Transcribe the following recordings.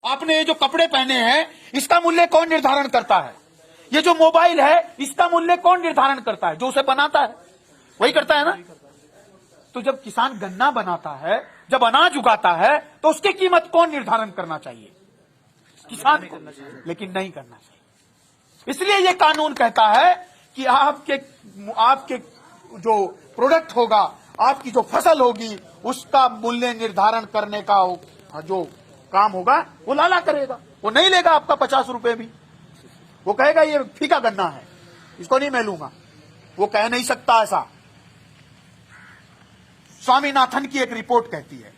आपने ये जो कपड़े पहने हैं इसका मूल्य कौन निर्धारण करता है? ये जो मोबाइल है इसका मूल्य कौन निर्धारण करता है? जो उसे बनाता है वही करता है ना। तो जब किसान गन्ना बनाता है, जब अनाज उगाता है, तो उसकी कीमत कौन निर्धारण करना चाहिए? किसान को, लेकिन नहीं करना चाहिए। इसलिए ये कानून कहता है कि आपके जो प्रोडक्ट होगा, आपकी जो फसल होगी, उसका मूल्य निर्धारण करने का जो काम होगा वो लाला करेगा। वो नहीं लेगा आपका 50 रुपए भी, वो कहेगा ये फीका गन्ना है, इसको नहीं मैं लूंगा। वो कह नहीं सकता ऐसा। स्वामीनाथन की एक रिपोर्ट कहती है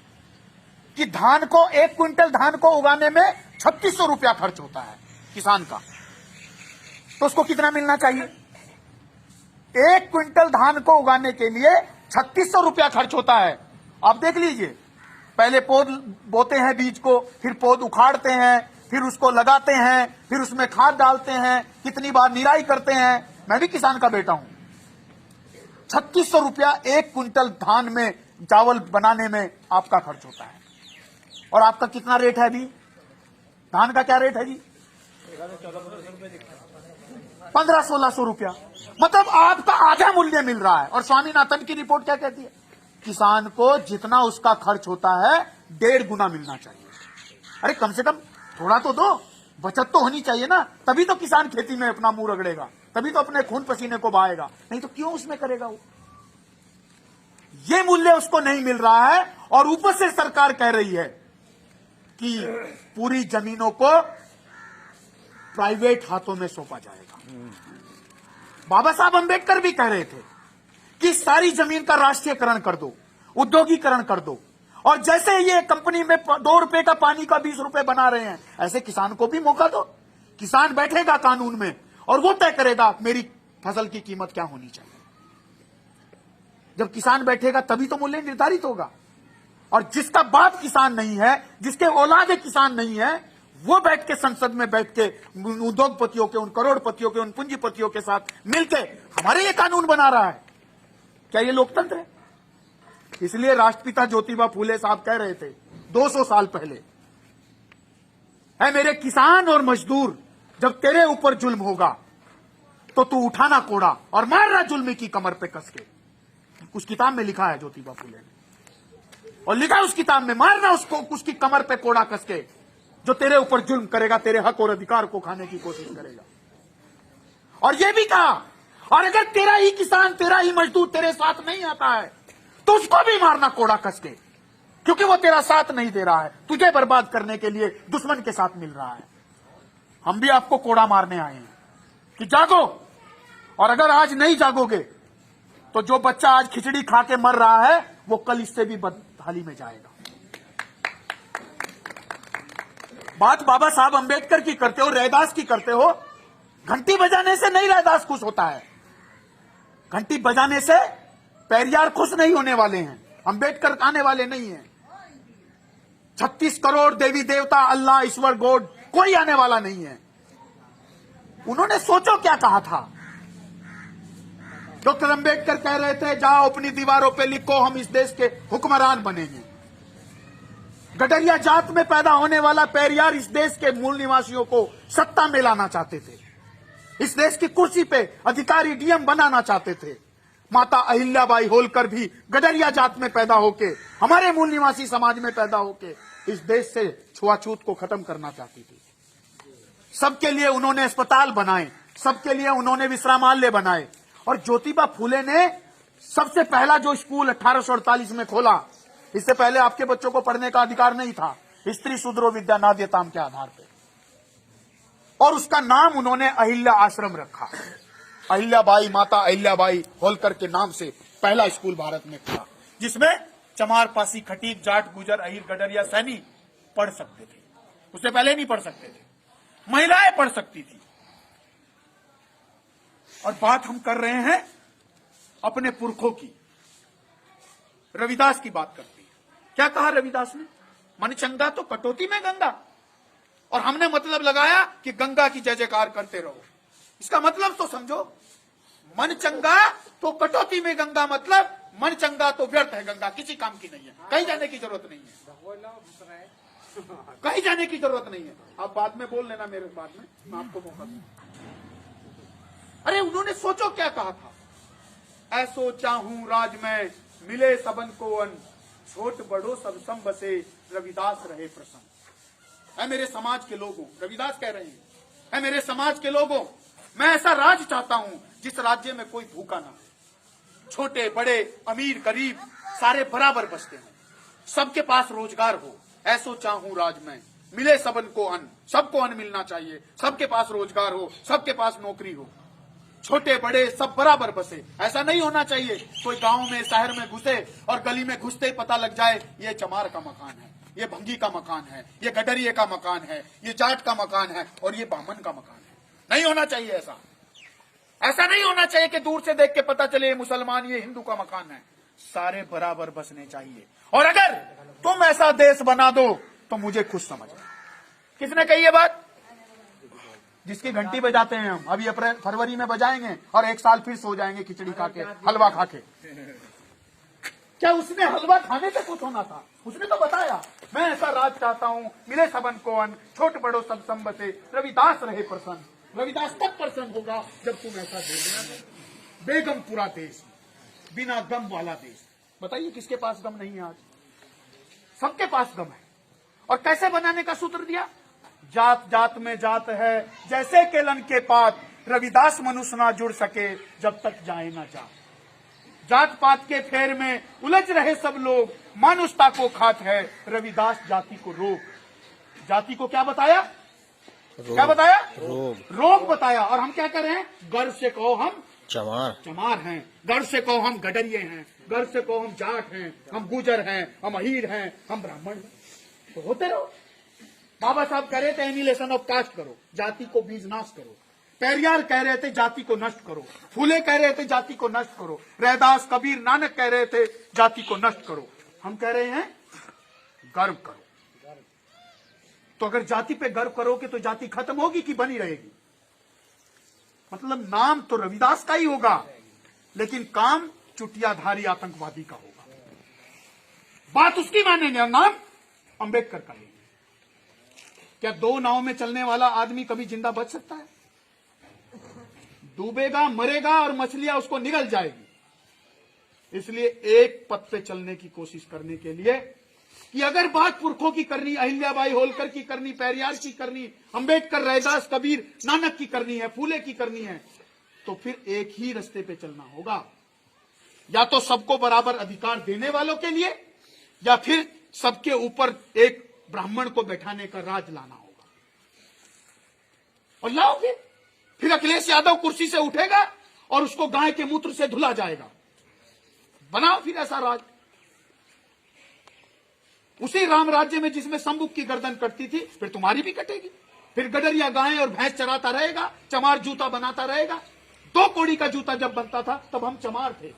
कि धान को 1 क्विंटल धान को उगाने में 3600 रुपया खर्च होता है किसान का, तो उसको कितना मिलना चाहिए? 1 क्विंटल धान को उगाने के लिए 3600 रुपया खर्च होता है। आप देख लीजिए, पहले पौध बोते हैं बीज को, फिर पौध उखाड़ते हैं, फिर उसको लगाते हैं, फिर उसमें खाद डालते हैं, कितनी बार निराई करते हैं। मैं भी किसान का बेटा हूं। 3600 रुपया 1 क्विंटल धान में चावल बनाने में आपका खर्च होता है। और आपका कितना रेट है अभी? धान का क्या रेट है जी? 1500-1600 रुपया। मतलब आपका आधा मूल्य मिल रहा है। और स्वामीनाथन की रिपोर्ट क्या कहती है? किसान को जितना उसका खर्च होता है 1.5 गुना मिलना चाहिए। अरे कम से कम थोड़ा तो दो, बचत तो होनी चाहिए ना। तभी तो किसान खेती में अपना मुंह रगड़ेगा, तभी तो अपने खून पसीने को बहाएगा, नहीं तो क्यों उसमें करेगा वो? ये मूल्य उसको नहीं मिल रहा है। और ऊपर से सरकार कह रही है कि पूरी जमीनों को प्राइवेट हाथों में सौंपा जाएगा। बाबा साहब अंबेडकर भी कह रहे थे कि सारी जमीन का राष्ट्रीयकरण कर दो, उद्योगीकरण कर दो। और जैसे ये कंपनी में 2 रुपए का पानी का 20 रुपए बना रहे हैं, ऐसे किसान को भी मौका दो। किसान बैठेगा कानून में और वो तय करेगा मेरी फसल की कीमत क्या होनी चाहिए। जब किसान बैठेगा तभी तो मूल्य निर्धारित होगा। और जिसका बाप किसान नहीं है, जिसके औलादे किसान नहीं है, वो बैठ के संसद में बैठ के उद्योगपतियों के, उन करोड़पतियों के, उन पूंजीपतियों के साथ मिलके हमारे लिए कानून बना रहा है। क्या ये लोकतंत्र है? इसलिए राष्ट्रपिता ज्योतिबा फूले साहब कह रहे थे 200 साल पहले, है मेरे किसान और मजदूर, जब तेरे ऊपर जुल्म होगा तो तू उठाना कोड़ा और मारना जुल्मी की कमर पे कस के। उस किताब में लिखा है ज्योतिबा फूले ने, और लिखा उस किताब में, मारना उसको, उसकी कमर पे कोड़ा कस के, जो तेरे ऊपर जुल्म करेगा, तेरे हक और अधिकार को खाने की कोशिश करेगा। और यह भी कहा, और अगर तेरा ही किसान, तेरा ही मजदूर तेरे साथ नहीं आता है तो उसको भी मारना कोड़ा कस के, क्योंकि वो तेरा साथ नहीं दे रहा है, तुझे बर्बाद करने के लिए दुश्मन के साथ मिल रहा है। हम भी आपको कोड़ा मारने आए हैं कि जागो। और अगर आज नहीं जागोगे तो जो बच्चा आज खिचड़ी खा के मर रहा है वो कल इससे भी बदहाली में जाएगा। बात बाबा साहब अंबेडकर की करते हो, रैदास की करते हो। घंटी बजाने से नहीं रैदास खुश होता है, घंटी बजाने से पेरियार खुश नहीं होने वाले हैं, अंबेडकर आने वाले नहीं हैं। 36 करोड़ देवी देवता, अल्लाह, ईश्वर, गॉड, कोई आने वाला नहीं है। उन्होंने सोचो क्या कहा था। डॉक्टर अंबेडकर कह रहे थे, जाओ अपनी दीवारों पे लिखो हम इस देश के हुक्मरान बनेंगे। गडरिया जात में पैदा होने वाला पेरियार इस देश के मूल निवासियों को सत्ता में लाना चाहते थे, इस देश की कुर्सी पे अधिकारी डीएम बनाना चाहते थे। माता अहिल्याबाई होलकर भी गडरिया जात में पैदा होके, हमारे मूल निवासी समाज में पैदा होके इस देश से छुआछूत को खत्म करना चाहती थी। सबके लिए उन्होंने अस्पताल बनाए, सबके लिए उन्होंने विश्रामालय बनाए। और ज्योतिबा फूले ने सबसे पहला जो स्कूल 1848 में खोला, इससे पहले आपके बच्चों को पढ़ने का अधिकार नहीं था, स्त्री शूद्रो विद्या नाद्यताम के आधार पे, और उसका नाम उन्होंने अहिल्या आश्रम रखा। अहिल्याबाई, माता अहिल्याबाई होलकर के नाम से पहला स्कूल भारत में खुला, जिसमें चमार, पासी, खटीक, जाट, गुजर, अहिर, गडरिया, सैनी पढ़ सकते थे। उससे पहले नहीं पढ़ सकते थे, महिलाएं पढ़ सकती थी। और बात हम कर रहे हैं अपने पुरखों की। रविदास की बात करती है। क्या कहा रविदास ने? मन चंगा तो कटौती में गंगा। और हमने मतलब लगाया कि गंगा की जय जयकार करते रहो। इसका मतलब तो समझो, मन चंगा तो कटौती में गंगा, मतलब मन चंगा तो व्यर्थ है गंगा, किसी काम की नहीं है, कहीं जाने की जरूरत नहीं है। कहीं जाने की जरूरत नहीं है। आप बाद में बोल लेना मेरे बाद में, मैं आपको मौका दूंगा। अरे उन्होंने सोचो क्या कहा था, ऐसो चाहूं राज में मिले सबन को अन, छोट बड़ो सब सम बसे रविदास रहे प्रसन्न। है मेरे समाज के लोगों, रविदास कह रहे हैं, है मेरे समाज के लोगों, मैं ऐसा राज चाहता हूं जिस राज्य में कोई भूखा ना हो, छोटे बड़े अमीर गरीब सारे बराबर बसते हैं, सबके पास रोजगार हो। ऐसो चाहूं राज में मिले सबन को अन्न, सबको अन्न मिलना चाहिए, सबके पास रोजगार हो, सबके पास नौकरी हो, छोटे बड़े सब बराबर बसे। ऐसा नहीं होना चाहिए कोई गांव में शहर में घुसे और गली में घुसते ही पता लग जाए ये चमार का मकान है, ये भंगी का मकान है, ये गडरिये का मकान है, ये जाट का मकान है और ये बामन का मकान है। नहीं होना चाहिए ऐसा। ऐसा नहीं होना चाहिए कि दूर से देख के पता चले ये मुसलमान ये हिंदू का मकान है। सारे बराबर बसने चाहिए। और अगर तुम ऐसा देश बना दो तो मुझे खुश समझना। किसने कही ये बात? जिसकी घंटी बजाते हैं हम, अभी अप्रैल फरवरी में बजाएंगे और एक साल फिर सो जाएंगे खिचड़ी खा के, हलवा खा के। क्या उसने हलवा खाने से कुछ होना था? उसने तो बताया मैं ऐसा राज चाहता हूं मिले सबन को अन्न, छोट बड़ो सब सम बसे रविदास रहे प्रसन्न। रविदास तब प्रसन्न होगा जब तुम ऐसा दे बेगम पूरा देश, बिना गम वाला देश। बताइए किसके पास गम नहीं है आज? सबके पास गम है। और कैसे बनाने का सूत्र दिया? जात जात में जात है जैसे केलन के पात, रविदास मनुष्य ना जुड़ सके जब तक जाए ना जात। जात पात के फेर में उलझ रहे सब लोग, मानुषता को खात है रविदास जाति को रोग। जाति को क्या बताया? क्या बताया? रोग बताया। और हम क्या कर रहे हैं? गर्व से कहो हम चमार हैं, गर्व से कहो हम गडरिये हैं, गर्व से कहो हम जाट हैं, हम गुजर हैं, हम अहीर हैं, हम ब्राह्मण हैं। तो होते रहो। बाबा साहब कह रहे थे एनिलेशन ऑफ कास्ट करो, जाति को बीज नाश करो। पेरियार कह रहे थे जाति को नष्ट करो। फूले कह रहे थे जाति को नष्ट करो। रैदास कबीर नानक कह रहे थे जाति को नष्ट करो। हम कह रहे हैं गर्व करो। तो अगर जाति पे गर्व करोगे तो जाति खत्म होगी कि बनी रहेगी? मतलब नाम तो रविदास का ही होगा लेकिन काम चुटियाधारी आतंकवादी का होगा। बात उसकी मानेंगे और नाम अंबेडकर का लेंगे। क्या दो नाव में चलने वाला आदमी कभी जिंदा बच सकता है? डूबेगा, मरेगा और मछलियां उसको निगल जाएगी। इसलिए एक पथ पे चलने की कोशिश करने के लिए कि अगर बात पुरखों की करनी, अहिल्याबाई होलकर की करनी, पेरियार की करनी, अंबेडकर, रैदास, कबीर, नानक की करनी है, फूले की करनी है, तो फिर एक ही रास्ते पे चलना होगा। या तो सबको बराबर अधिकार देने वालों के लिए, या फिर सबके ऊपर एक ब्राह्मण को बैठाने का राज लाना होगा। और लाओ फिर अखिलेश यादव कुर्सी से उठेगा और उसको गाय के मूत्र से धुला जाएगा। बनाओ फिर ऐसा राज। उसी राम राज्य में जिसमें शंभुक की गर्दन कटती थी, फिर तुम्हारी भी कटेगी। फिर गडरिया गाय और भैंस चराता रहेगा, चमार जूता बनाता रहेगा। 2 कौड़ी का जूता जब बनता था तब हम चमार थे,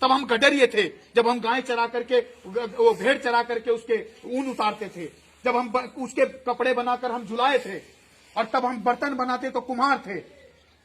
तब हम गडरिये थे। जब हम गाय चरा करके, वो भेड़ चरा करके उसके ऊन उतारते थे, जब हम उसके कपड़े बनाकर हम झुलाए थे, और तब हम बर्तन बनाते तो कुम्हार थे।